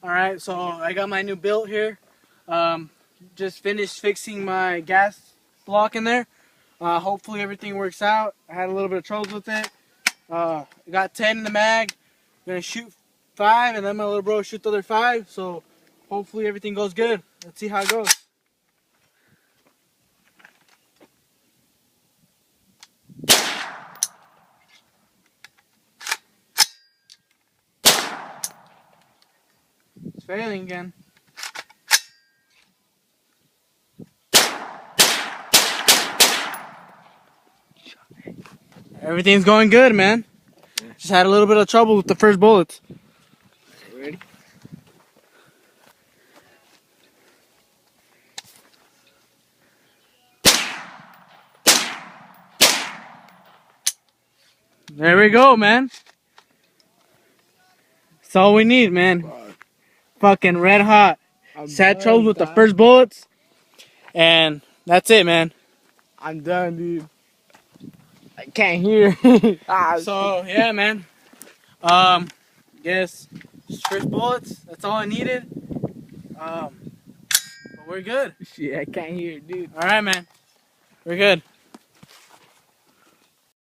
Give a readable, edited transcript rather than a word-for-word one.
Alright, so I got my new build here. Just finished fixing my gas block in there. Hopefully everything works out. I had a little bit of troubles with it. I got 10 in the mag. I'm gonna shoot 5 and then my little bro shoot the other 5. So hopefully everything goes good. Let's see how it goes. It's failing again. Everything's going good, man. Just had a little bit of trouble with the first bullets. Ready? There we go, man. That's all we need, man. Fucking red hot. Sad troubles with the first bullets. And that's it, man. I'm done, dude. I can't hear. So, yeah, man. Guess just first bullets. That's all I needed. But we're good. Shit, I can't hear, dude. All right, man. We're good.